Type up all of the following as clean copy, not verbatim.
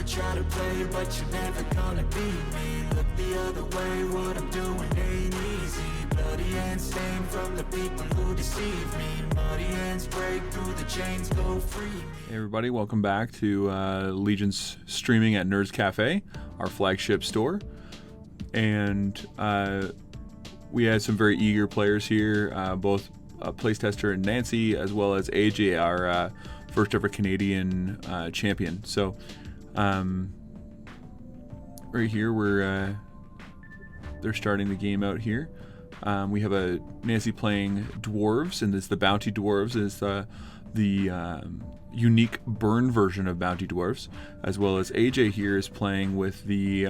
ever try to play, but you're never gonna beat me. Look the other way, what I'm doing ain't easy. Bloody hands stained from the people who deceive me. Muddy hands break through the chains, go free me. Hey everybody, welcome back to Legion's streaming at Nerdz Cafe, our flagship store. And we had some very eager players here, both Playstester and Nancy, as well as AJ, our first ever Canadian champion. So right here, they're starting the game out here. We have a Nancy playing Dwarves, and it's the Bounty Dwarves. It's the unique burn version of Bounty Dwarves, as well as AJ here is playing with the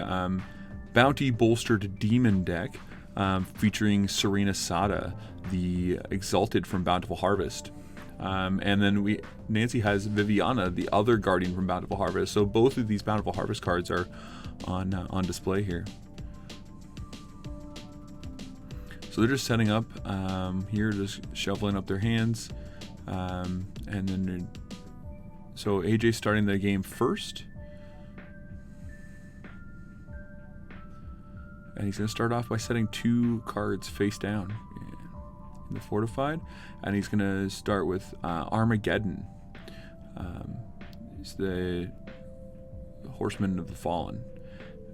Bounty bolstered Demon deck, featuring Serena Sada, the Exalted from Bountiful Harvest. And then Nancy has Viviana, the other Guardian from Bountiful Harvest. So both of these Bountiful Harvest cards are on display here. So they're just setting up here, just shuffling up their hands, and then so AJ's starting the game first, and he's going to start off by setting 2 cards face down in the fortified, and he's going to start with Armageddon. It's the Horseman of the Fallen,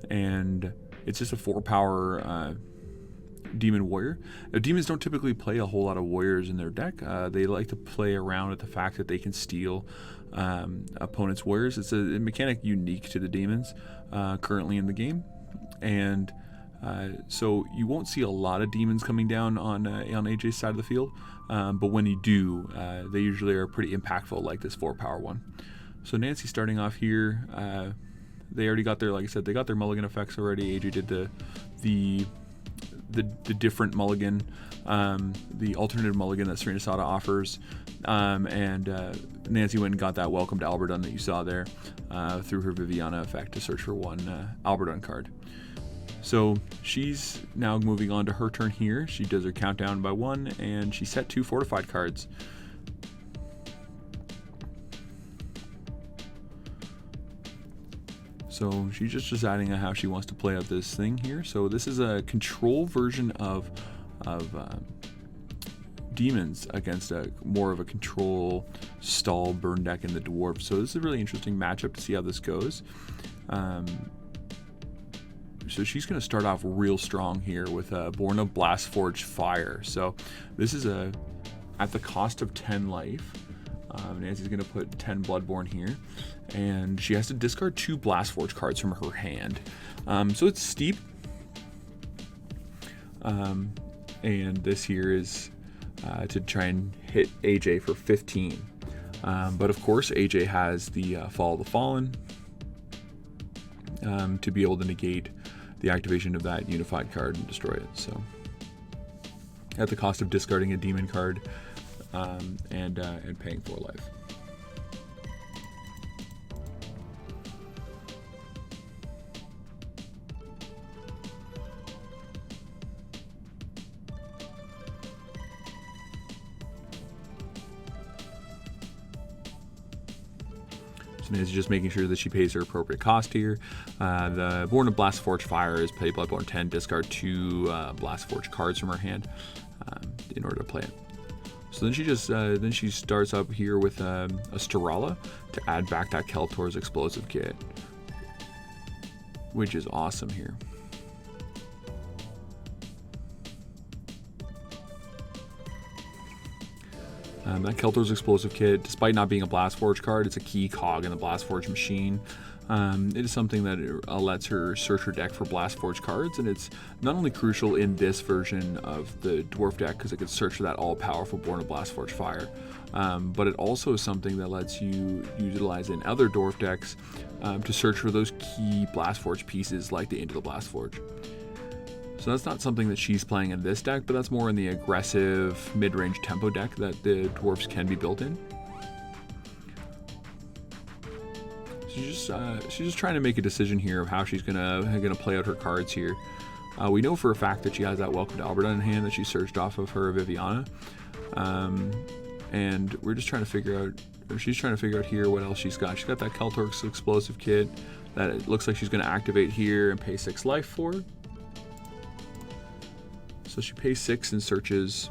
and it's just a 4-power Demon Warrior. Demons don't typically play a whole lot of warriors in their deck. They like to play around with the fact that they can steal opponents' warriors. It's a mechanic unique to the demons currently in the game, and so you won't see a lot of demons coming down on AJ's side of the field, but when you do, they usually are pretty impactful, like this 4-power one. So Nancy starting off here. They already got their, like I said, they got their mulligan effects already. AJ did the different mulligan, the alternative mulligan that Serena Sada offers, and Nancy went and got that Welcome to Alberdun that you saw there through her Viviana effect to search for one Alberdun card. So she's now moving on to her turn here. She does her countdown by 1, and she set 2 fortified cards. So she's just deciding on how she wants to play out this thing here. So this is a control version of demons against more of a control stall burn deck in the Dwarfs. So this is a really interesting matchup to see how this goes. So she's going to start off real strong here with Born of Blastforged Fire. So this is at the cost of 10 life. Nancy's going to put 10 Bloodborne here, and she has to discard 2 Blastforge cards from her hand. So it's steep. And this here is to try and hit AJ for 15. But of course, AJ has the Fall of the Fallen to be able to negate the activation of that unified card and destroy it. So at the cost of discarding a demon card and paying 4 life. Nancy's just making sure that she pays her appropriate cost here. The Born of Blastforged Fire is pay Bloodborne 10, discard 2 Blastforged cards from her hand in order to play it. So then she just starts up here with a Sterala to add back that Keltor's explosive kit, which is awesome here. That Keltor's explosive kit, despite not being a Blastforge card, it's a key cog in the Blastforge machine. It is something that lets her search her deck for Blastforge cards, and it's not only crucial in this version of the Dwarf deck because it can search for that all-powerful Born of Blastforge Fire, but it also is something that lets you utilize in other Dwarf decks to search for those key Blastforge pieces like the Into the Blastforge. So that's not something that she's playing in this deck, but that's more in the aggressive mid-range tempo deck that the Dwarfs can be built in. She's just trying to make a decision here of how she's gonna play out her cards here. We know for a fact that she has that Welcome to Alberdun in hand that she searched off of her Viviana, and we're just trying to figure out, or she's trying to figure out here what else she's got. She's got that Keltor's explosive kit, that it looks like she's going to activate here and pay 6 life for. So she pays 6 and searches.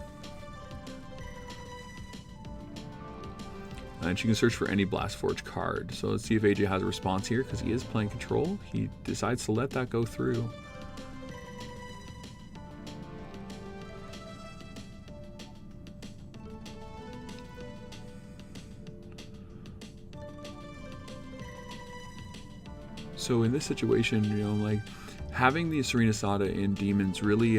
And she can search for any Blastforge card. So let's see if AJ has a response here, because he is playing control. He decides to let that go through. So in this situation, you know, like having the Serena Sada in Demons really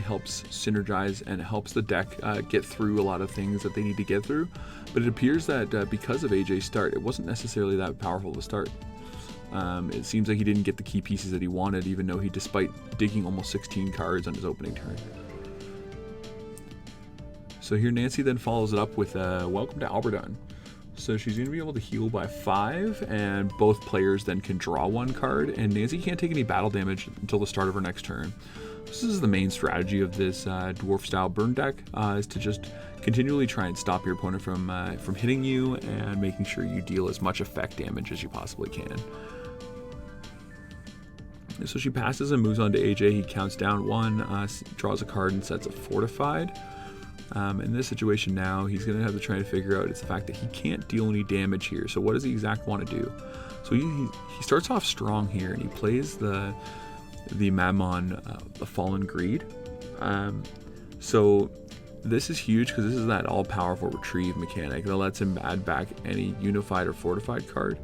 helps synergize and helps the deck get through a lot of things that they need to get through. But it appears that because of AJ's start, it wasn't necessarily that powerful to start. It seems like he didn't get the key pieces that he wanted, even though despite digging almost 16 cards on his opening turn. So here Nancy then follows it up with Welcome to Alberton. So she's going to be able to heal by 5, and both players then can draw 1 card, and Nancy can't take any battle damage until the start of her next turn. This is the main strategy of this dwarf style burn deck, is to just continually try and stop your opponent from hitting you and making sure you deal as much effect damage as you possibly can. So she passes and moves on to AJ. He counts down 1, draws a card and sets a fortified. In this situation now, he's going to have to try to figure out, it's the fact that he can't deal any damage here. So what does he exactly want to do? So he starts off strong here, and he plays the Mammon, the Fallen Greed. So this is huge, because this is that all-powerful retrieve mechanic that lets him add back any unified or fortified card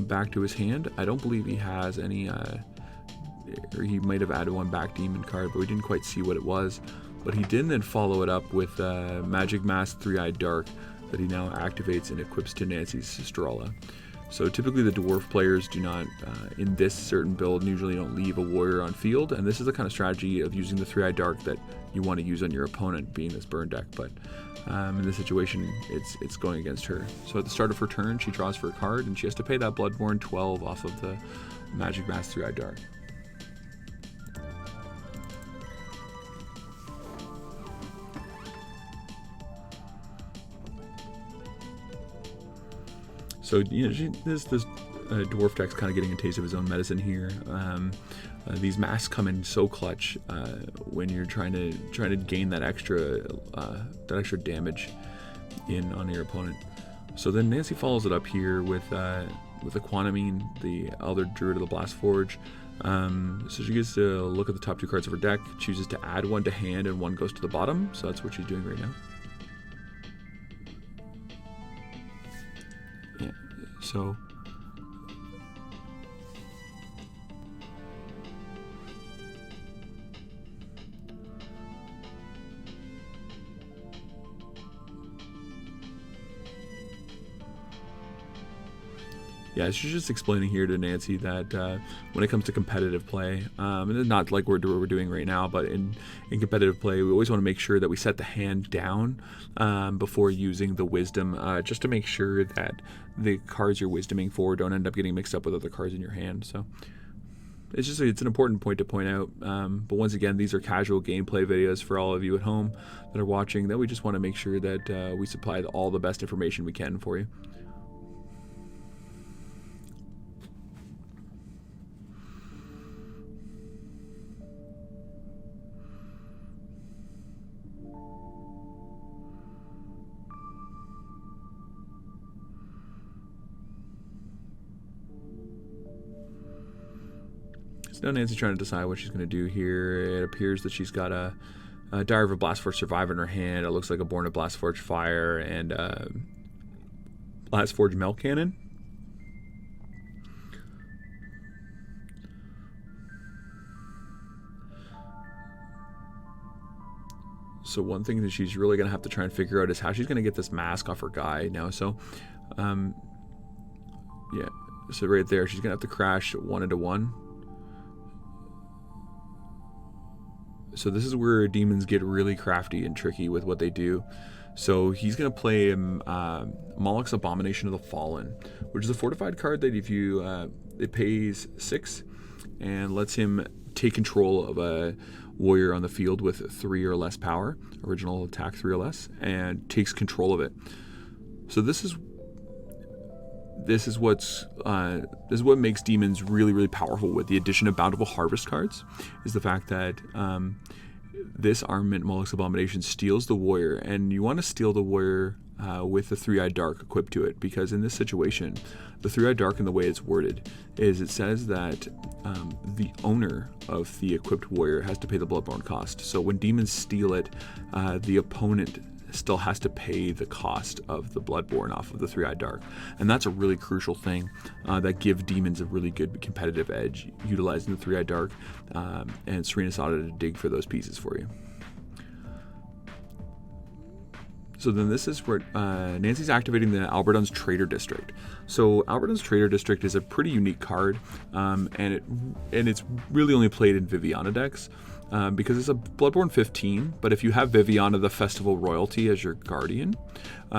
back to his hand. I don't believe he has any, or he might have added 1 back demon card, but we didn't quite see what it was. But he did then follow it up with Magic Mask 3-Eyed Dark that he now activates and equips to Nancy's Sistrala. So typically the dwarf players do not, in this certain build, usually don't leave a warrior on field, and this is the kind of strategy of using the 3-Eyed Dark that you want to use on your opponent, being this burn deck. But in this situation, it's going against her. So at the start of her turn, she draws for a card, and she has to pay that Bloodborne 12 off of the Magic Mask 3-Eyed Dark. So you know, this dwarf deck's kind of getting a taste of his own medicine here. These masks come in so clutch when you're trying to gain that extra damage in on your opponent. So then Nancy follows it up here with the Quanamine, the Elder Druid of the Blastforge. So she gets to look at the top 2 cards of her deck, chooses to add 1 to hand, and 1 goes to the bottom. So that's what she's doing right now. Yeah. So yeah, she's just explaining here to Nancy that when it comes to competitive play, and not like we're doing right now, but in competitive play, we always want to make sure that we set the hand down before using the wisdom, just to make sure that the cards you're wisdoming for don't end up getting mixed up with other cards in your hand. So it's an important point to point out. But once again, these are casual gameplay videos for all of you at home that are watching, that we just want to make sure that we supply all the best information we can for you. So now Nancy's trying to decide what she's going to do here. It appears that she's got a Diary of a Blastforge Survivor in her hand. It looks like a Born of Blastforge Fire and Blastforge Melt Cannon. So one thing that she's really going to have to try and figure out is how she's going to get this mask off her guy now. So, yeah. So right there, she's going to have to crash 1 into 1. So this is where demons get really crafty and tricky with what they do. So he's going to play Moloch's Abomination of the Fallen, which is a fortified card that if you it pays 6 and lets him take control of a warrior on the field with 3 or less power, original attack 3 or less, and takes control of it. So this is this is what makes demons really, really powerful with the addition of Bountiful Harvest cards, is the fact that this Armament Moloch's Abomination steals the warrior, and you want to steal the warrior with the Three-Eyed Dark equipped to it, because in this situation, the Three-Eyed Dark, in the way it's worded, is it says that the owner of the equipped warrior has to pay the Bloodborne cost. So when demons steal it, the opponent still has to pay the cost of the Bloodborne off of the Three-Eyed Dark. And that's a really crucial thing that gives demons a really good competitive edge, utilizing the Three-Eyed Dark and Serena's Auto to dig for those pieces for you. So then this is where Nancy's activating the Alberdon's Trader District. So Alberdon's Trader District is a pretty unique card, and it's really only played in Viviana decks. Because it's a Bloodborne 15, but if you have Viviana the Festival Royalty as your guardian,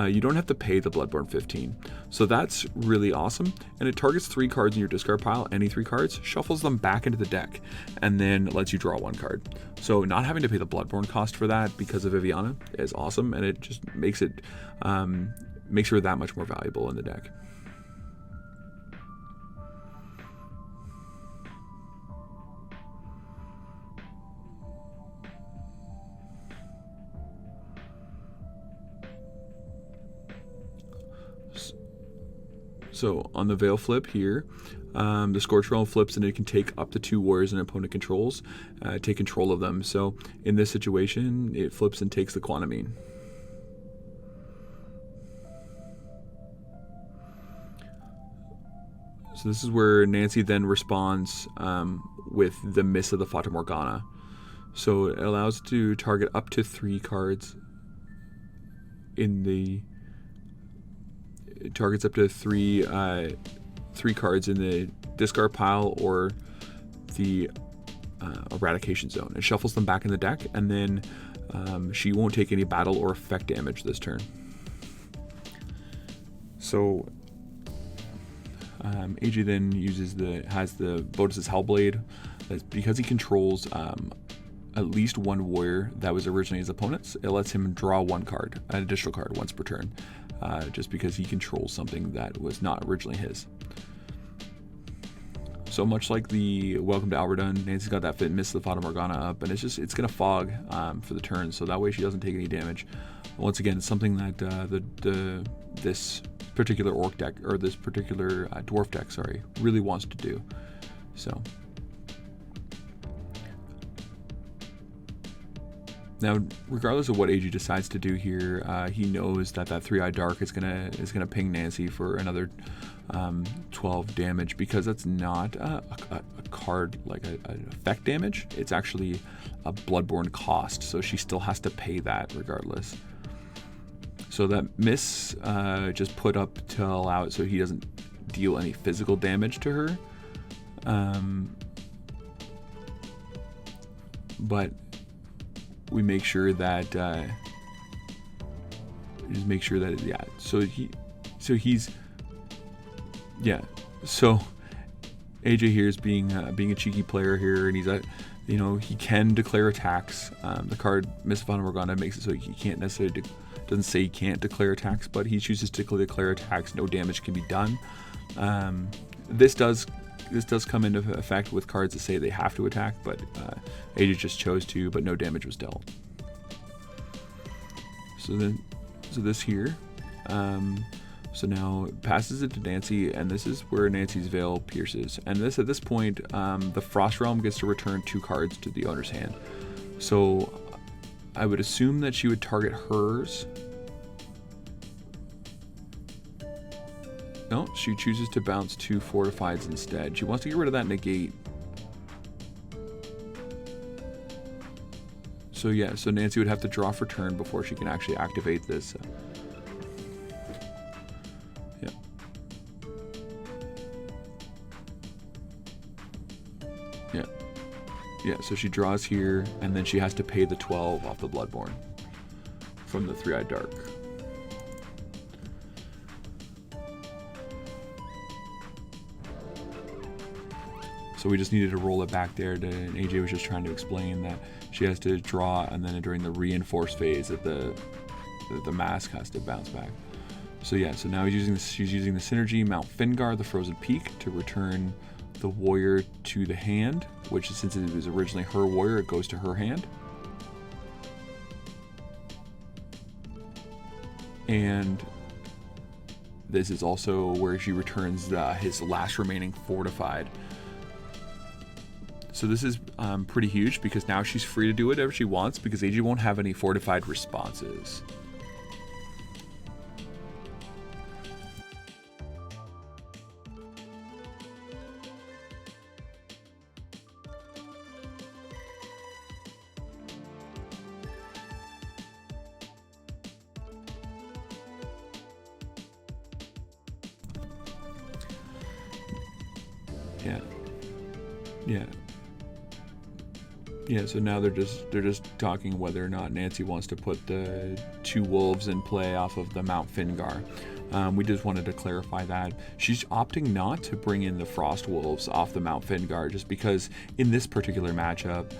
you don't have to pay the Bloodborne 15. So that's really awesome, and it targets 3 cards in your discard pile, any 3 cards, shuffles them back into the deck, and then lets you draw 1 card. So not having to pay the Bloodborne cost for that because of Viviana is awesome, and it just makes her that much more valuable in the deck. So on the Veil flip here, the Scorch Realm flips and it can take up to 2 warriors an opponent controls, take control of them. So in this situation, it flips and takes the Quantamine. So this is where Nancy then responds with the Miss of the Fata Morgana. So it allows to target up to 3 cards in the... It targets up to 3 cards in the discard pile or the eradication zone. It shuffles them back in the deck, and then she won't take any battle or effect damage this turn. So AJ then has the Bodus' Hellblade. That's because he controls at least 1 warrior that was originally his opponent's. It lets him draw 1 card, an additional card, once per turn, just because he controls something that was not originally his. So much like the Welcome to Alberdon, Nancy's got that Miss of the Fata Morgana up, and it's gonna fog for the turn, so that way she doesn't take any damage. Once again, it's something that this particular orc deck, or this particular dwarf deck, really wants to do. So now, regardless of what AG decides to do here, he knows that 3-Eyed Dark is gonna ping Nancy for another 12 damage, because that's not a card like an effect damage. It's actually a Bloodborne cost, so she still has to pay that regardless. So that Miss just put up to allow it so he doesn't deal any physical damage to her. But we make sure that So AJ here is being a cheeky player here, and he's he can declare attacks. The card Miss of Fata Morgana makes it so he can't necessarily doesn't say he can't declare attacks, but he chooses to declare attacks. No damage can be done. This does come into effect with cards that say they have to attack, but AJ just chose to, but no damage was dealt. So this here, so now it passes it to Nancy, and this is where Nancy's Veil pierces. And at this point, the Frost Realm gets to return 2 cards to the owner's hand. So I would assume that she would target hers. No, she chooses to bounce 2 Fortifieds instead. She wants to get rid of that negate. So yeah, so Nancy would have to draw for turn before she can actually activate this. Yeah. Yeah. Yeah, so she draws here, and then she has to pay the 12 off the Bloodborne from the 3-Eyed Dark. So we just needed to roll it back there, and AJ was just trying to explain that she has to draw, and then during the reinforce phase that the mask has to bounce back. So yeah, so now she's using the synergy Mount Fingar, the Frozen Peak, to return the warrior to the hand, which is, since it was originally her warrior, it goes to her hand. And this is also where she returns his last remaining fortified. So this is pretty huge, because now she's free to do whatever she wants, because AJ won't have any fortified responses. Yeah, so now they're just talking whether or not Nancy wants to put the 2 wolves in play off of the Mount Fingar. We just wanted to clarify that. She's opting not to bring in the Frost Wolves off the Mount Fingar, just because in this particular matchup,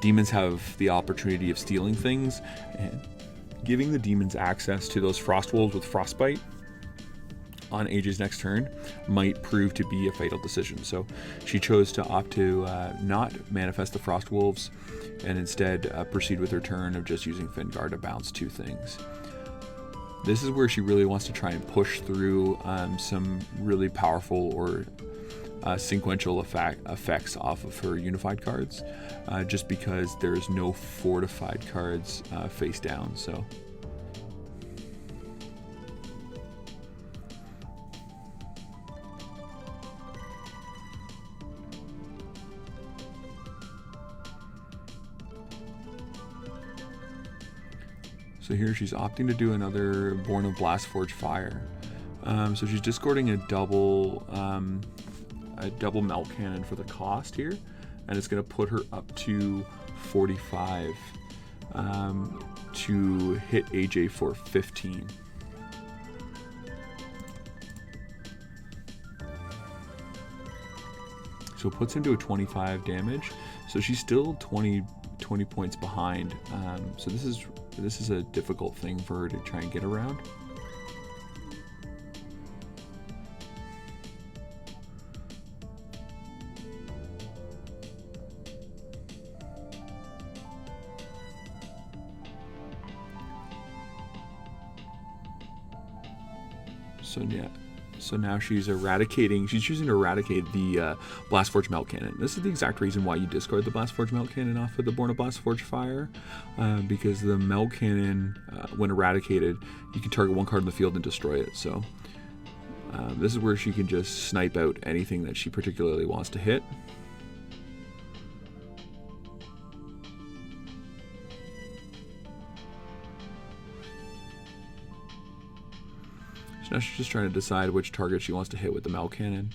demons have the opportunity of stealing things, and giving the demons access to those Frost Wolves with Frostbite on AJ's next turn might prove to be a fatal decision. So she chose to opt to not manifest the Frost Wolves, and instead proceed with her turn of just using Fingar to bounce 2 things. This is where she really wants to try and push through some really powerful or sequential effects off of her unified cards, just because there's no fortified cards face down. So here she's opting to do another Born of Blastforge Fire. So she's discarding a double melt cannon for the cost here, and it's going to put her up to 45 to hit AJ for 15. So it puts him to a 25 damage. So she's still 20 points behind. So this is a difficult thing for her to try and get around. So now she's choosing to eradicate the Blastforge Melt Cannon. This is the exact reason why you discard the Blastforge Melt Cannon off of the Born of Blastforge Fire, because the Melt Cannon, when eradicated, you can target 1 card in the field and destroy it. So this is where she can just snipe out anything that she particularly wants to hit. So now she's just trying to decide which target she wants to hit with the Melt Cannon.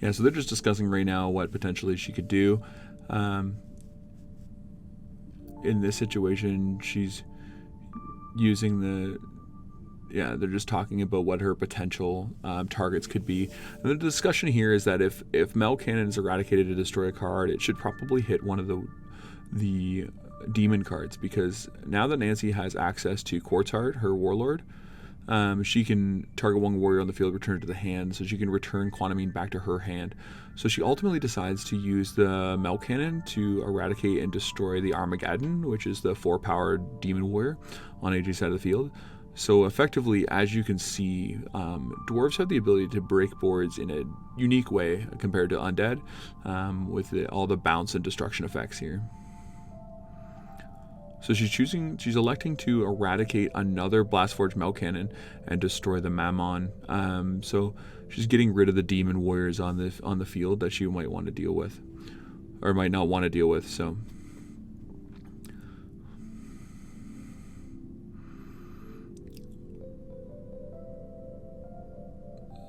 Yeah, so they're just discussing right now what potentially she could do. In this situation, she's using they're just talking about what her potential targets could be. And the discussion here is that if Melt Cannon is eradicated to destroy a card, it should probably hit one of the demon cards, because now that Nancy has access to Quartz Heart, her warlord, she can target 1 warrior on the field, return it to the hand, so she can return Quantamine back to her hand. So she ultimately decides to use the Melt Cannon to eradicate and destroy the Armageddon, which is the 4-powered demon warrior on AJ's side of the field. So effectively, as you can see, dwarves have the ability to break boards in a unique way compared to undead, with all the bounce and destruction effects here. So she's electing to eradicate another Blastforge Melt Cannon and destroy the Mammon. So she's getting rid of the demon warriors on the field that she might want to deal with, or might not want to deal with. So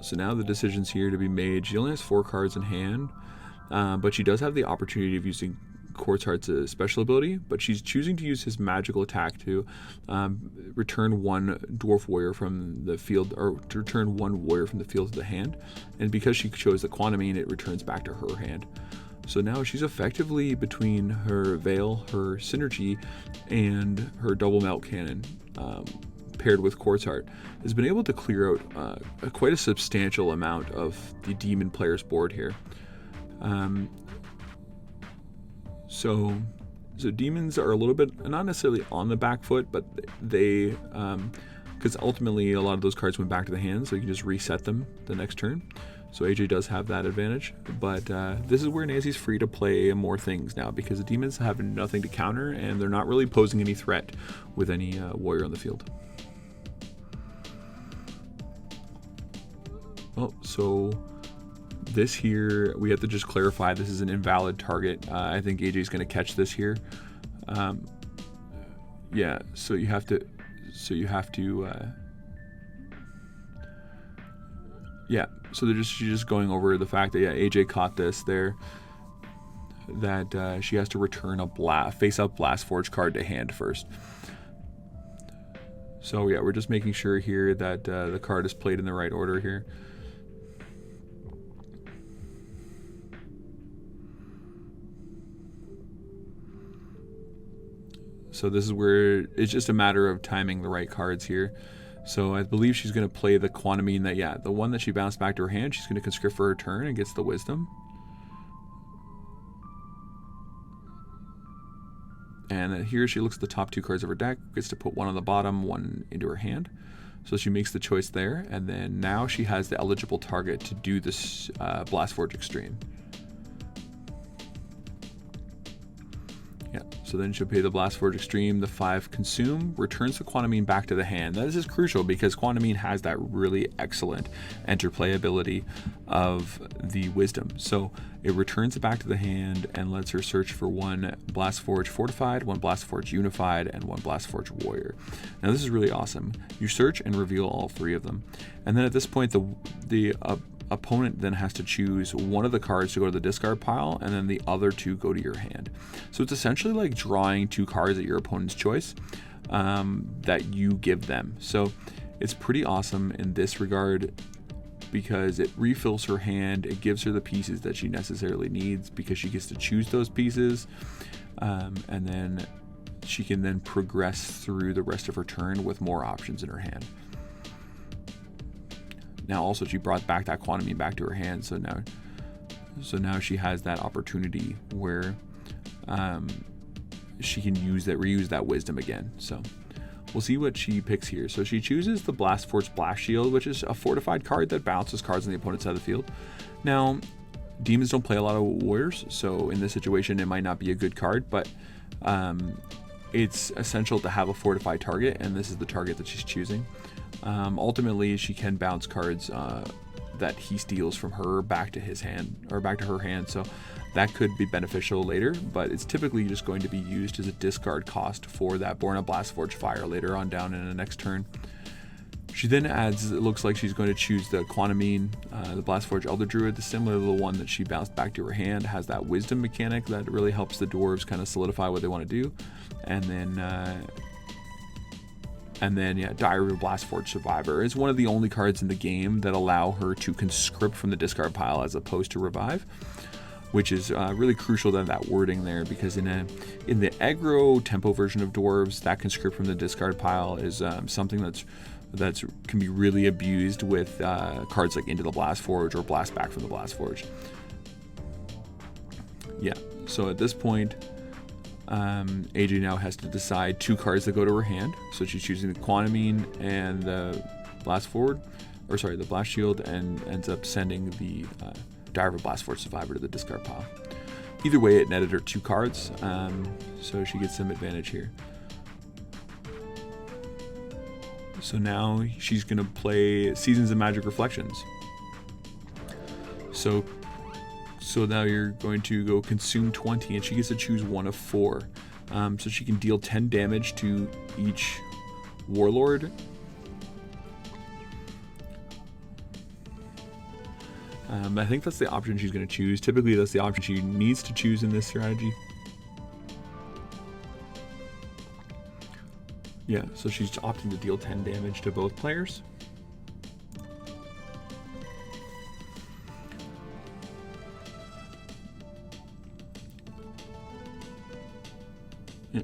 So now the decision's here to be made. She only has 4 cards in hand, but she does have the opportunity of using Quartz Heart's special ability, but she's choosing to use his magical attack to return 1 dwarf warrior from the field, or to return 1 warrior from the field to the hand. And because she chose the Quantumine, it returns back to her hand. So now she's effectively between her Veil, her Synergy, and her Double Melt Cannon, paired with Quartz Heart, has been able to clear out quite a substantial amount of the demon player's board here. So demons are a little bit, not necessarily on the back foot, but they, because ultimately a lot of those cards went back to the hand, so you can just reset them the next turn. So AJ does have that advantage, but this is where Nancy's free to play more things now, because the demons have nothing to counter, and they're not really posing any threat with any warrior on the field. Oh, so this here, we have to just clarify, this is an invalid target. I think AJ's going to catch this here. Yeah, so you have to, yeah, so she's just going over the fact that, yeah, AJ caught this there, that she has to return a face-up Blast Forge card to hand first. So yeah, we're just making sure here that the card is played in the right order here. So this is where it's just a matter of timing the right cards here. So I believe she's going to play the Quantumine, that, yeah, the one that she bounced back to her hand, she's going to conscript for her turn and gets the Wisdom. And then here she looks at the top 2 cards of her deck, gets to put 1 on the bottom, 1 into her hand. So she makes the choice there, and then now she has the eligible target to do this Blast Forge Extreme. Yeah, so then she'll pay the Blast Forge Extreme, the 5 Consume, returns the Quantumine back to the hand. This is crucial because Quantumine has that really excellent interplay ability of the Wisdom. So it returns it back to the hand and lets her search for 1 Blast Forge Fortified, 1 Blast Forge Unified, and 1 Blast Forge Warrior. Now this is really awesome. You search and reveal all 3 of them. And then at this point, the opponent then has to choose 1 of the cards to go to the discard pile, and then the other 2 go to your hand. So it's essentially like drawing 2 cards at your opponent's choice that you give them. So it's pretty awesome in this regard because it refills her hand. It gives her the pieces that she necessarily needs because she gets to choose those pieces, and then she can then progress through the rest of her turn with more options in her hand. Now also she brought back that Quantumine back to her hand, so now she has that opportunity where she can reuse that Wisdom again. So we'll see what she picks here. So she chooses the Blast Force Blast Shield, which is a fortified card that bounces cards on the opponent's side of the field. Now, demons don't play a lot of warriors, so in this situation it might not be a good card, but it's essential to have a fortified target, and this is the target that she's choosing. Ultimately, she can bounce cards that he steals from her back to his hand, or back to her hand, so that could be beneficial later, but it's typically just going to be used as a discard cost for that Born of Blast Forge Fire later on down in the next turn. She then adds, it looks like she's going to choose the Quantumine, the Blast Forge Elder Druid, similar to the one that she bounced back to her hand, has that Wisdom mechanic that really helps the dwarves kind of solidify what they want to do, and then yeah, Diary of Blast Forge Survivor is one of the only cards in the game that allow her to conscript from the discard pile as opposed to revive, which is really crucial to have that wording there, because in the aggro tempo version of dwarves, that conscript from the discard pile is something that's can be really abused with cards like Into the Blast Forge or Blast Back from the Blast Forge. Yeah, so at this point, AJ now has to decide 2 cards that go to her hand. So she's choosing the Quantumine and the Blast Shield, and ends up sending the Diary of Blast Forge Survivor to the discard pile. Either way, it netted her 2 cards, so she gets some advantage here. So now she's going to play Seasons of Magic Reflections. So now you're going to go consume 20, and she gets to choose 1 of 4. So she can deal 10 damage to each warlord. I think that's the option she's going to choose. Typically, that's the option she needs to choose in this strategy. Yeah, so she's opting to deal 10 damage to both players. Yeah.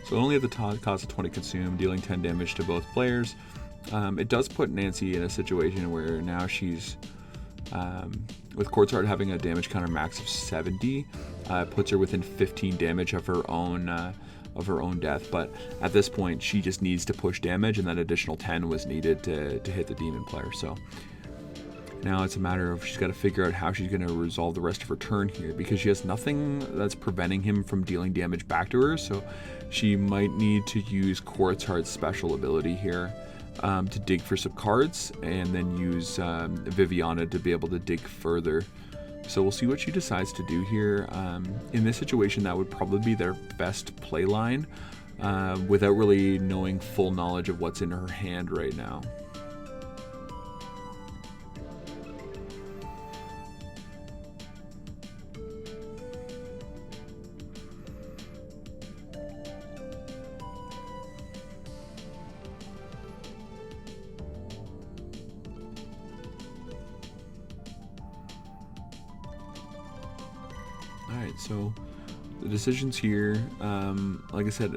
So only at the cost of 20 consume, dealing 10 damage to both players. It does put Nancy in a situation where now she's, with Quartzheart having a damage counter max of 70, puts her within 15 damage of her own death. But at this point, she just needs to push damage, and that additional 10 was needed to hit the demon player. So now it's a matter of she's got to figure out how she's going to resolve the rest of her turn here, because she has nothing that's preventing him from dealing damage back to her. So she might need to use Quartzheart's special ability here. To dig for some cards, and then use Viviana to be able to dig further. So we'll see what she decides to do here. In this situation, that would probably be their best play line, without really knowing full knowledge of what's in her hand right now. Alright, so the decisions here, like I said,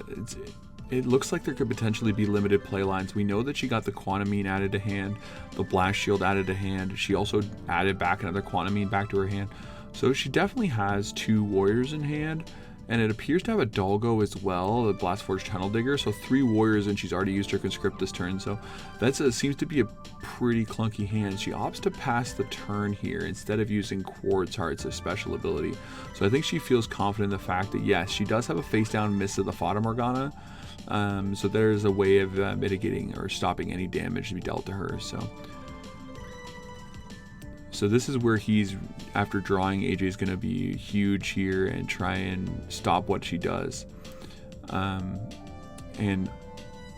it looks like there could potentially be limited play lines. We know that she got the Quantamine added to hand, the Blast Shield added to hand. She also added back another Quantamine back to her hand. So she definitely has 2 warriors in hand, and it appears to have a Dolgo as well, the Blastforged Tunnel Digger. So 3 warriors, and she's already used her Conscript this turn. So that seems to be a pretty clunky hand. She opts to pass the turn here instead of using Quartzheart's special ability. So I think she feels confident in the fact that yes, she does have a face down miss of the Fata Morgana. So there's a way of mitigating or stopping any damage to be dealt to her. So this is where he's, after drawing, AJ is going to be huge here and try and stop what she does.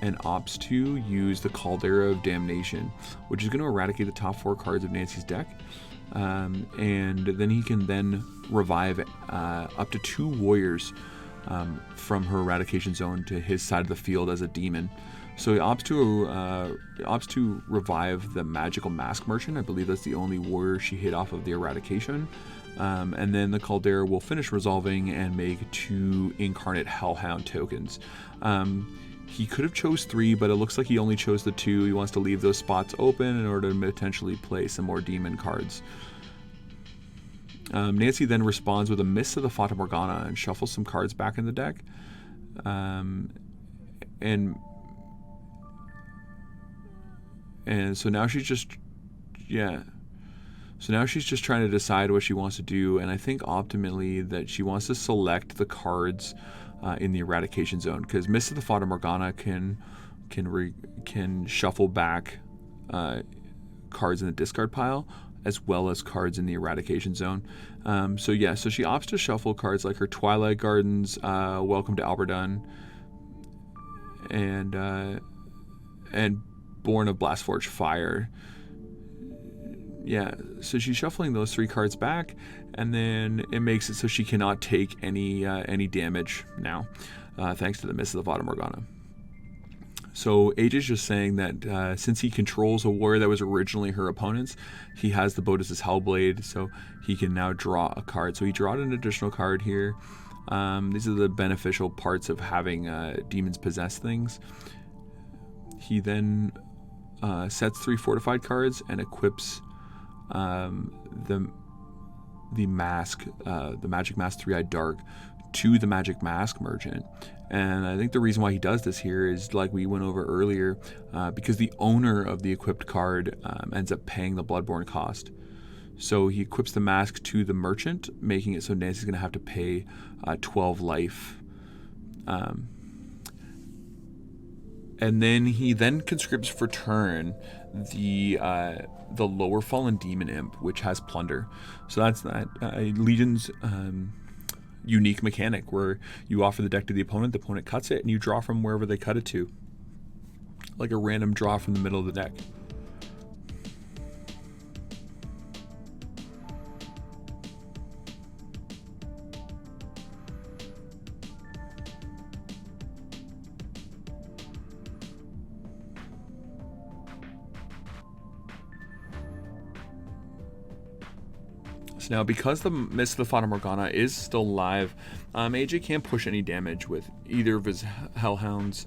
And opts to use the Caldera of Damnation, which is going to eradicate the top 4 cards of Nancy's deck. And then he can then revive up to 2 warriors from her eradication zone to his side of the field as a demon. So he opts to revive the Magical Mask Merchant. I believe that's the only warrior she hit off of the eradication. And then the Caldera will finish resolving and make 2 Incarnate Hellhound tokens. He could have chose 3, but it looks like he only chose the 2. He wants to leave those spots open in order to potentially play some more demon cards. Nancy then responds with a miss of the Fata Morgana and shuffles some cards back in the deck. And so now she's just, So now she's just trying to decide what she wants to do, and I think optimally that she wants to select the cards in the eradication zone, because Miss of the Fata Morgana can shuffle back cards in the discard pile as well as cards in the eradication zone. So she opts to shuffle cards like her Twilight Gardens, Welcome to Alberdun, and Born of Blastforged Fire. Yeah, so she's shuffling those 3 cards back, and then it makes it so she cannot take any damage now, thanks to the Miss of the Fata Morgana. So AJ's just saying that since he controls a warrior that was originally her opponent's, he has the Bodis' Hellblade, so he can now draw a card. So he drawed an additional card here. These are the beneficial parts of having demons possess things. He then sets 3 fortified cards and equips the mask, the Magic Mask 3-Eyed Dark, to the Magic Mask Merchant. And I think the reason why he does this here is, like we went over earlier, because the owner of the equipped card ends up paying the Bloodborne cost. So he equips the mask to the merchant, making it so Nancy's going to have to pay 12 life. And then he conscripts for turn the lower fallen demon imp, which has plunder. So that's that Legion's unique mechanic, where you offer the deck to the opponent cuts it, and you draw from wherever they cut it to, like a random draw from the middle of the deck. So now, because the Mist of the Fata Morgana is still live, AJ can't push any damage with either of his Hellhounds,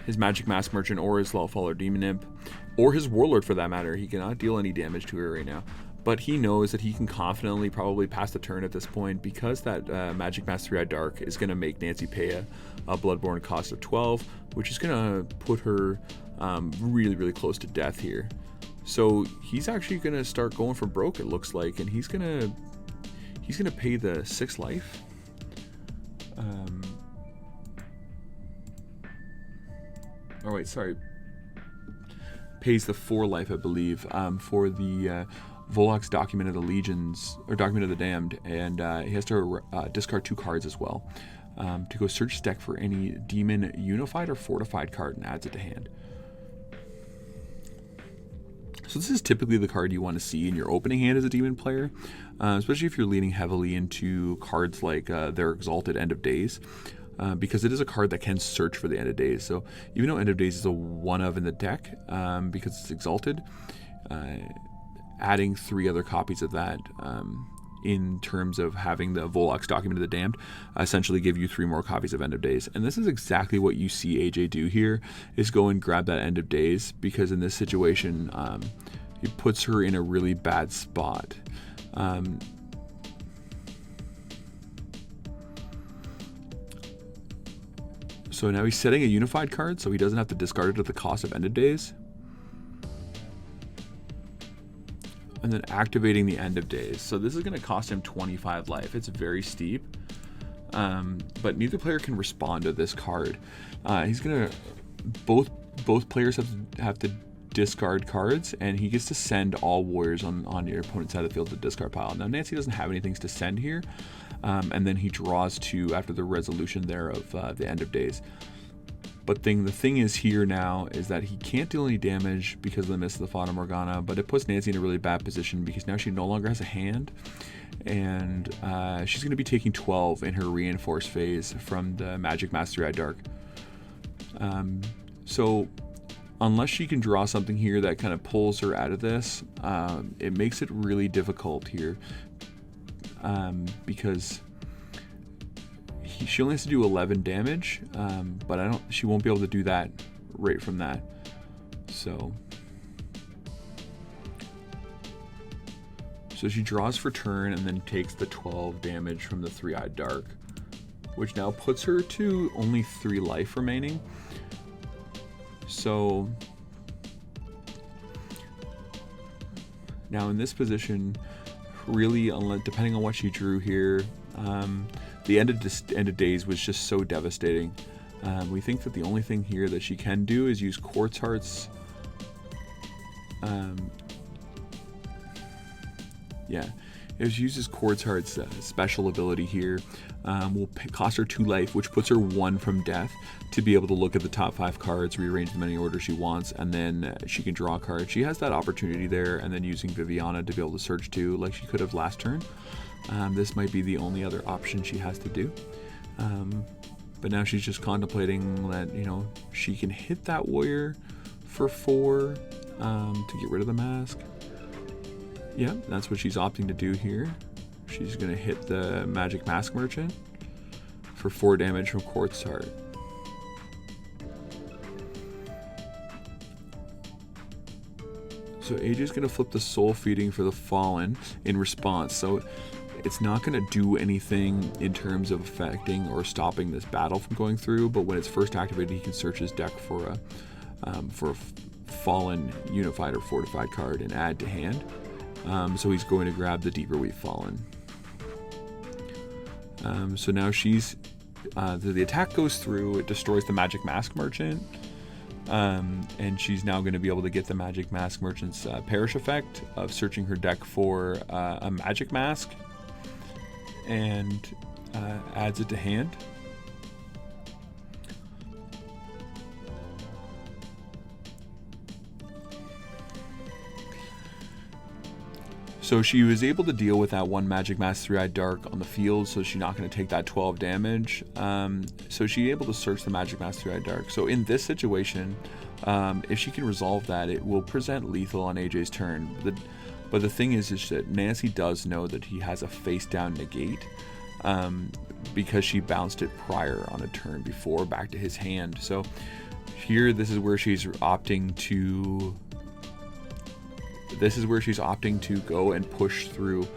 his Magic Mask Merchant, or his Lawfaller Demon Imp, or his Warlord for that matter. He cannot deal any damage to her right now. But he knows that he can confidently probably pass the turn at this point, because that Magic Mask 3-Eyed Dark is going to make Nancy pay a Bloodborne cost of 12, which is going to put her really, really close to death here. So he's actually going to start going for broke, it looks like, and he's going to pay the 6 life. Oh wait, sorry. Pays the 4 life, I believe, for the Volok's Document of the Legions, or Document of the Damned, and he has to discard 2 cards as well, to go search his deck for any Demon Unified or Fortified card and adds it to hand. So this is typically the card you want to see in your opening hand as a Demon player, especially if you're leaning heavily into cards like their Exalted End of Days, because it is a card that can search for the End of Days. So even though End of Days is a 1-of in the deck, because it's Exalted, adding 3 other copies of that in terms of having the Volok's Document of the Damned essentially give you 3 more copies of End of Days. And this is exactly what you see AJ do here, is go and grab that End of Days, because in this situation it puts her in a really bad spot. So now he's setting a Unified card, so he doesn't have to discard it at the cost of End of Days. And then activating the End of Days. So this is going to cost him 25 life. It's very steep, but neither player can respond to this card. He's going to both players have to discard cards, and he gets to send all warriors on your opponent's side of the field to the discard pile. Now Nancy doesn't have anything to send here, and then he draws 2 after the resolution there of the End of Days. But the thing is here now is that he can't deal any damage because of the Mist of the Fata Morgana, but it puts Nancy in a really bad position because now she no longer has a hand, and she's going to be taking 12 in her reinforced phase from the Magic Mask 3-Eyed Dark. So unless she can draw something here that kind of pulls her out of this, it makes it really difficult here, because she only has to do 11 damage, but she won't be able to do that right from that. So she draws for turn and then takes the 12 damage from the 3-Eyed Dark, which now puts her to only 3 life remaining. So now in this position, really, depending on what she drew here, the end of Days was just so devastating. We think that the only thing here that she can do is use Quartz Heart's if she uses Quartz Heart's special ability here, will cost her 2 life, which puts her 1 from death, to be able to look at the top 5 cards, rearrange them in any order she wants, and then she can draw a card. She has that opportunity there, and then using Viviana to be able to search 2 like she could have last turn. This might be the only other option she has to do. But now she's just contemplating that, she can hit that warrior for 4 to get rid of the mask. Yeah, that's what she's opting to do here. She's going to hit the Magic Mask Merchant for 4 damage from Quartz Heart. So AJ's going to flip the Soul Feeding for the Fallen in response. So it's not going to do anything in terms of affecting or stopping this battle from going through, but when it's first activated, he can search his deck for a Fallen Unified or Fortified card and add to hand. So he's going to grab the Deeper We've Fallen. So now the attack goes through, it destroys the Magic Mask Merchant, And she's now going to be able to get the Magic Mask Merchant's Perish effect of searching her deck for a Magic Mask, and adds it to hand. So she was able to deal with that one Magic Mask 3-Eyed Dark on the field, so she's not going to take that 12 damage. So she's able to search the Magic Mask 3-Eyed Dark. So in this situation, if she can resolve that, it will present lethal on AJ's turn. But the thing is that Nancy does know that he has a face-down negate, because she bounced it prior on a turn before back to his hand. So here, this is where she's opting to go and push through,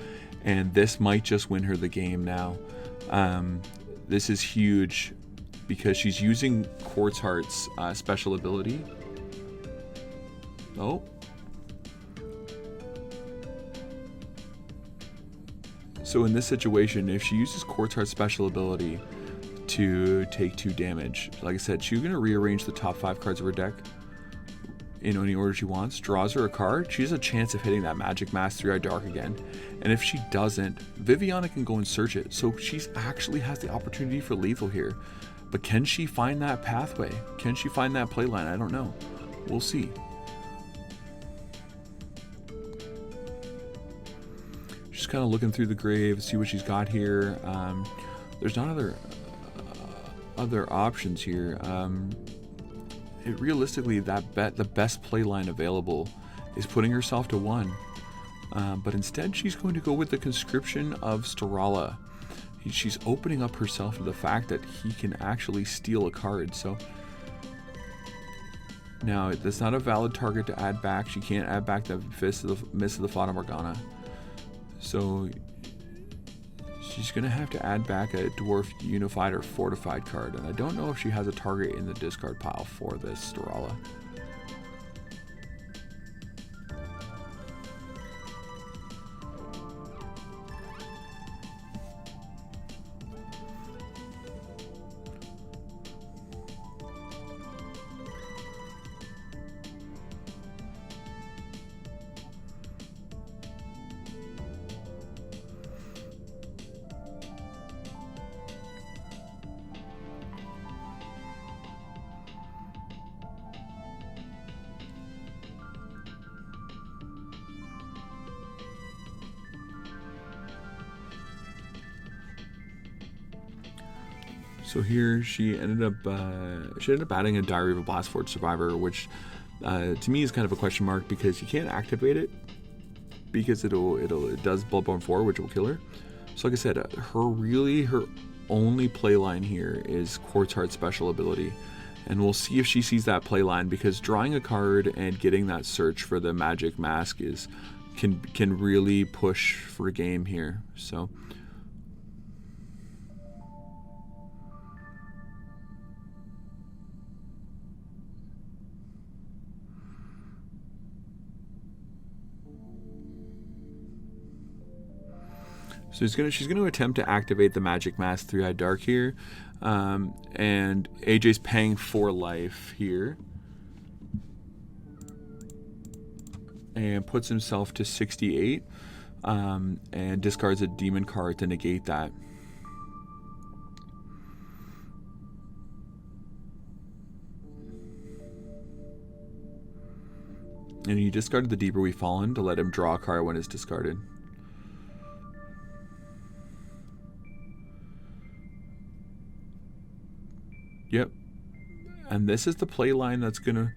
and this might just win her the game now. This is huge because she's using Quartz Heart's special ability. Oh. So in this situation, if she uses Quartz Heart's special ability to take 2 damage, like I said, she's going to rearrange the top 5 cards of her deck in any order she wants, draws her a card. She has a chance of hitting that Magic Mask 3-Eyed Dark again. And if she doesn't, Viviana can go and search it. So she's actually has the opportunity for lethal here. But can she find that pathway? Can she find that play line? I don't know. We'll see. She's kind of looking through the grave, see what she's got here. There's not other options here. Realistically, the best play line available is putting herself to 1. But instead, she's going to go with the Conscription of Storala. She's opening up herself to the fact that he can actually steal a card. So now, that's not a valid target to add back. She can't add back the Miss of the Fata Morgana. So she's going to have to add back a Dwarf Unified or Fortified card, and I don't know if she has a target in the discard pile for this Storala. So here she ended up adding a Diary of a Blastforged Survivor, which to me is kind of a question mark because you can't activate it because it does Bloodborne 4, which will kill her. So like I said, her only play line here is Quartz Heart special ability, and we'll see if she sees that play line, because drawing a card and getting that search for the Magic Mask can really push for a game here. So she's gonna attempt to activate the Magic Mask 3-Eyed Dark here, and AJ's paying 4 life here, and puts himself to 68, and discards a demon card to negate that. And he discarded the Deeper We've Fallen to let him draw a card when it's discarded. Yep. And this is the play line that's gonna...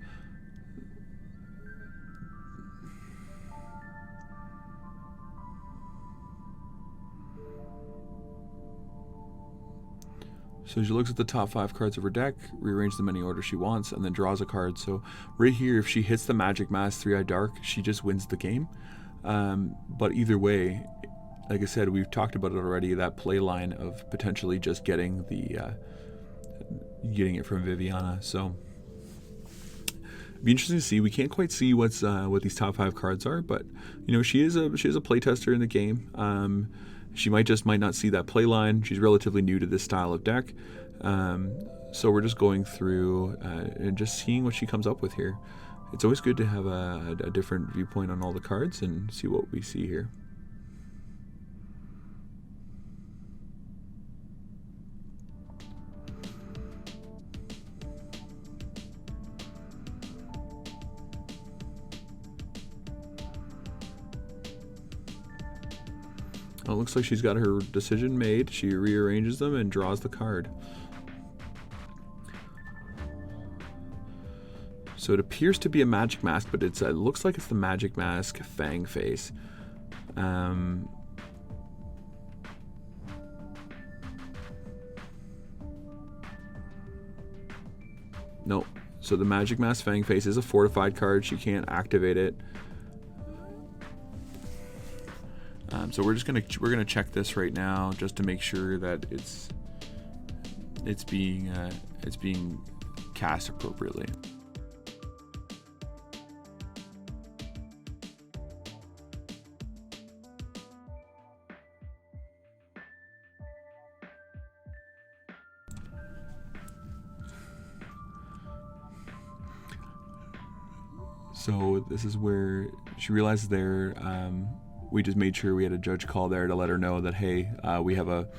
So she looks at the top 5 cards of her deck, rearranges them any order she wants, and then draws a card. So right here, if she hits the Magic Mask 3-Eyed Dark, she just wins the game. But either way, like I said, we've talked about it already, that play line of potentially just getting it from Viviana. So it'd be interesting to see. We can't quite see what these top 5 cards are, but you know, she is a playtester in the game. She might not see that play line. She's relatively new to this style of deck. So we're just going through and just seeing what she comes up with here. It's always good to have a different viewpoint on all the cards and see what we see here. Oh, it looks like she's got her decision made. She rearranges them and draws the card. So it appears to be a magic mask, but it looks like it's the magic mask Fang face. No. So the magic mask Fang face is a fortified card. She can't activate it. So we're gonna check this right now just to make sure that it's being cast appropriately. So this is where she realizes we just made sure we had a judge call there to let her know that, hey, we have a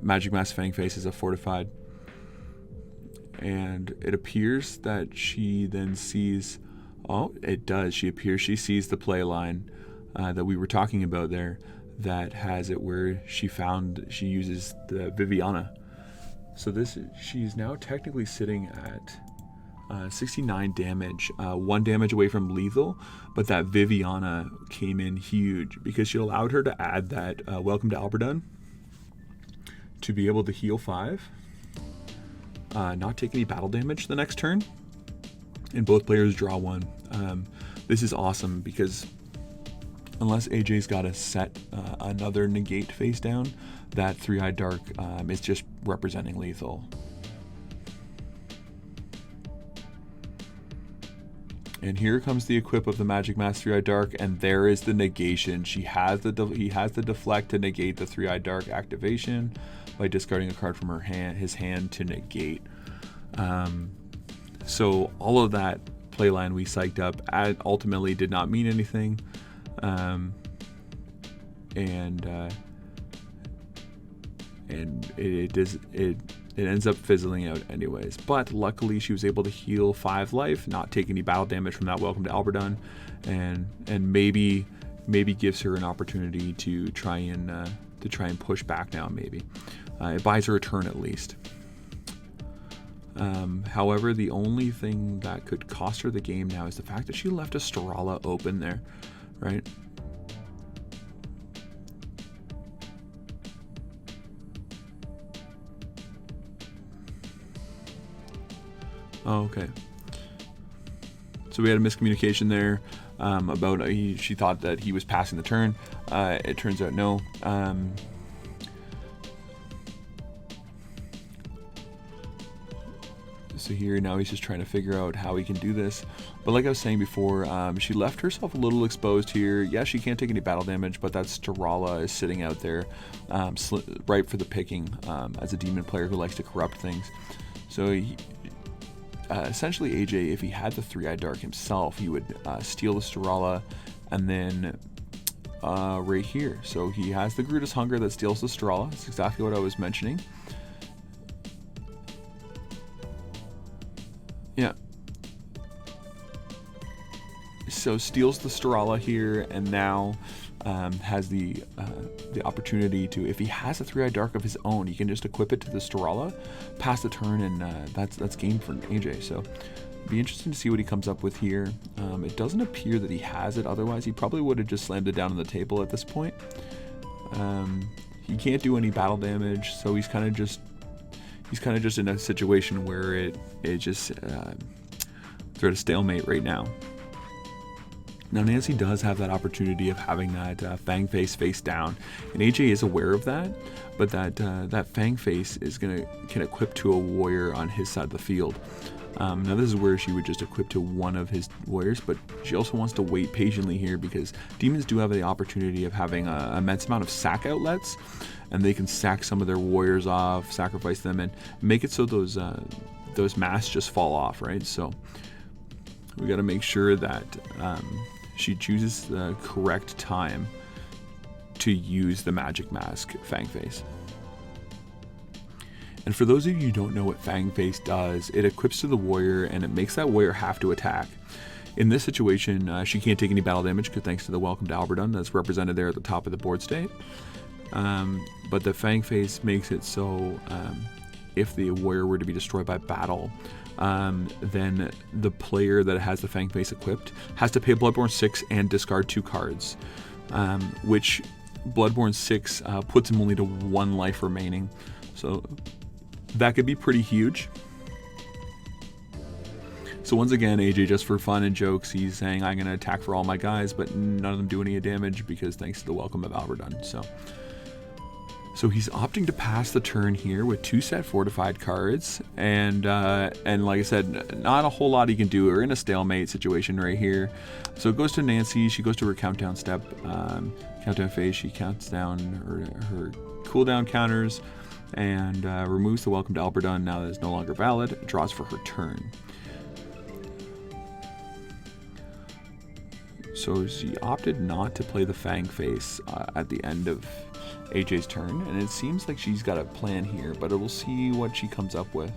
magic mask Fang face is a fortified. And it appears that she then sees, oh, it does. She sees the play line that we were talking about there that has it where she uses the Viviana. So she's now technically sitting at 69 damage, 1 damage away from lethal, but that Viviana came in huge because she allowed her to add that Welcome to Alberdun to be able to heal 5, not take any battle damage the next turn, and both players draw 1. This is awesome because unless AJ's got to set another negate face down, that 3-Eyed Dark is just representing lethal. And here comes the equip of the Magic Mask 3-Eyed Dark, and there is the negation. He has the deflect to negate the 3-Eyed Dark activation by discarding a card from his hand to negate. So all of that playline we psyched up ultimately did not mean anything, and it ends up fizzling out anyways. But luckily she was able to heal 5 life, not take any battle damage from that Welcome to Alberdun, and maybe gives her an opportunity to try and push back now. Maybe it buys her a turn at least. However, the only thing that could cost her the game now is the fact that she left a Storala open there, right? Oh, okay. So we had a miscommunication there about she thought that he was passing the turn. It turns out no. So here now he's just trying to figure out how he can do this. But like I was saying before, she left herself a little exposed here. Yeah, she can't take any battle damage, but that Storala is sitting out there ripe for the picking as a demon player who likes to corrupt things. So essentially AJ, if he had the 3-Eyed Dark himself, he would steal the Storala and then right here. So he has the Grutus Hunger that steals the Storala. That's exactly what I was mentioning. Yeah. So steals the Storala here, and now has the opportunity to, if he has a 3-Eyed Dark of his own, he can just equip it to the Storala, pass the turn, and that's game for AJ. So it'd be interesting to see what he comes up with here. It doesn't appear that he has it. Otherwise, he probably would have just slammed it down on the table at this point. He can't do any battle damage, so he's kind of just in a situation where it just they're at a stalemate right now. Now Nancy does have that opportunity of having that Fang face face down, and AJ is aware of that, but that Fang face can equip to a warrior on his side of the field. Now this is where she would just equip to one of his warriors, but she also wants to wait patiently here because demons do have the opportunity of having an immense amount of sack outlets, and they can sack some of their warriors off, sacrifice them, and make it so those masks just fall off, right? So we got to make sure that she chooses the correct time to use the magic mask Fang Face. And for those of you who don't know what Fang Face does, it equips to the warrior and it makes that warrior have to attack. In this situation, she can't take any battle damage thanks to the Welcome to Alberdun that's represented there at the top of the board state. But the Fang Face makes it so if the warrior were to be destroyed by battle, then the player that has the Fang Face equipped has to pay Bloodborne 6 and discard 2 cards, which Bloodborne 6 puts him only to 1 life remaining. So that could be pretty huge. So once again, AJ, just for fun and jokes, he's saying, I'm going to attack for all my guys, but none of them do any damage because thanks to the Welcome of Alberdun. So he's opting to pass the turn here with 2 set fortified cards, and like I said, not a whole lot he can do. We're in a stalemate situation right here. So it goes to Nancy. She goes to her countdown step, countdown phase. She counts down her cooldown counters and removes the Welcome to Alberdun. Now that is no longer valid. Draws for her turn. So she opted not to play the Fang Face at the end of AJ's turn, and it seems like she's got a plan here, but we'll see what she comes up with.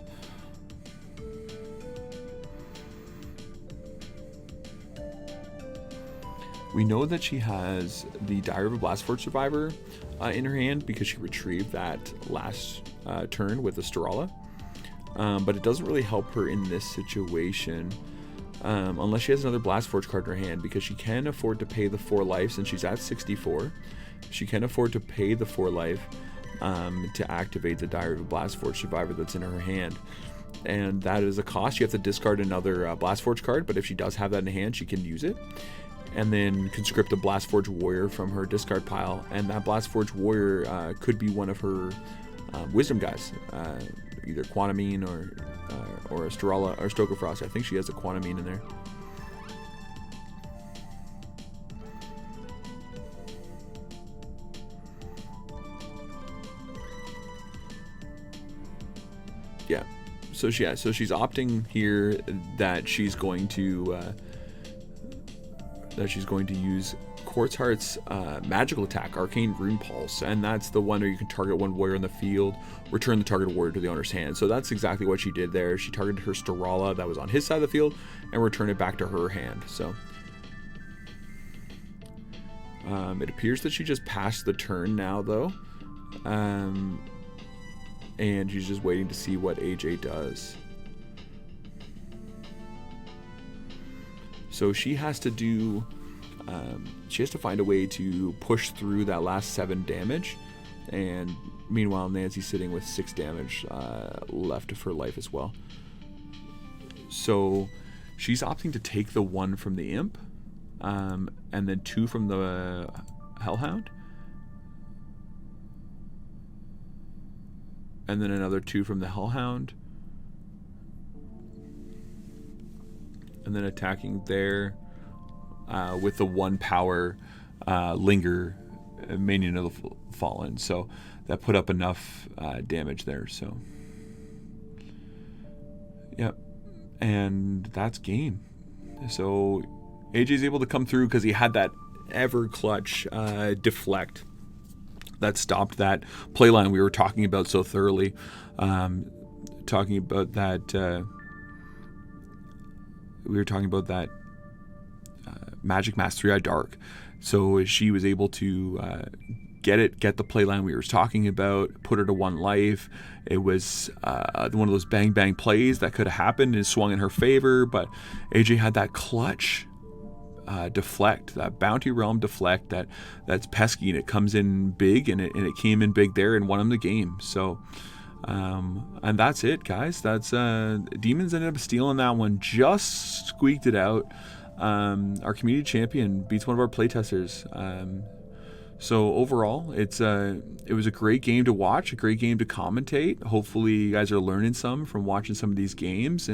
We know that she has the Diary of a Blastforge Survivor in her hand because she retrieved that last turn with the Storala, but it doesn't really help her in this situation unless she has another Blastforge card in her hand, because she can afford to pay the 4 life since she's at 64. She can afford to pay the 4 life to activate the Diary of a Blastforge Survivor that's in her hand. And that is a cost. You have to discard another Blastforge card, but if she does have that in hand, she can use it. And then conscript a Blastforge Warrior from her discard pile. And that Blastforge Warrior could be one of her Wisdom guys, either Quantamine or a Storala or Stokefrost. I think she has a Quantamine in there. Yeah, so she's opting here that she's going to use Quartz Heart's magical attack, Arcane Rune Pulse, and that's the one where you can target one warrior in the field, return the targeted warrior to the owner's hand. So that's exactly what she did there. She targeted her Storala that was on his side of the field and returned it back to her hand. So it appears that she just passed the turn now, though. And she's just waiting to see what AJ does. So she has to do, she has to find a way to push through that last 7 damage. And meanwhile, Nancy's sitting with 6 damage left of her life as well. So she's opting to take the 1 from the Imp, and then 2 from the Hellhound. And then another 2 from the Hellhound. And then attacking there with the 1 power Linger, Minion of the Fallen. So that put up enough damage there. So, yep. And that's game. So AJ's able to come through because he had that ever clutch deflect that stopped that playline we were talking about so thoroughly. Talking about that Magic Mask 3-Eye Dark. So she was able to get the playline we were talking about, put her to 1 life. It was one of those bang bang plays that could have happened and swung in her favor, but AJ had that clutch deflect, that Bounty Realm deflect that's pesky, and it comes in big, and it came in big there and won him the game. So and that's it, guys. That's Demons ended up stealing that one, just squeaked it out. Our community champion beats one of our playtesters. So overall, it was a great game to watch, a great game to commentate. Hopefully, you guys are learning some from watching some of these games,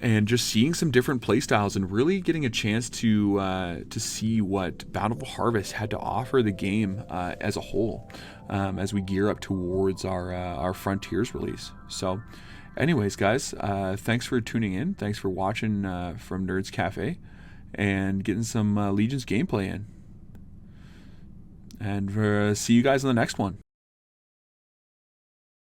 and just seeing some different playstyles, and really getting a chance to see what Bountiful Harvest had to offer the game as a whole, as we gear up towards our Frontiers release. So, anyways, guys, thanks for tuning in. Thanks for watching from Nerdz Cafe, and getting some Legions gameplay in. And see you guys in the next one.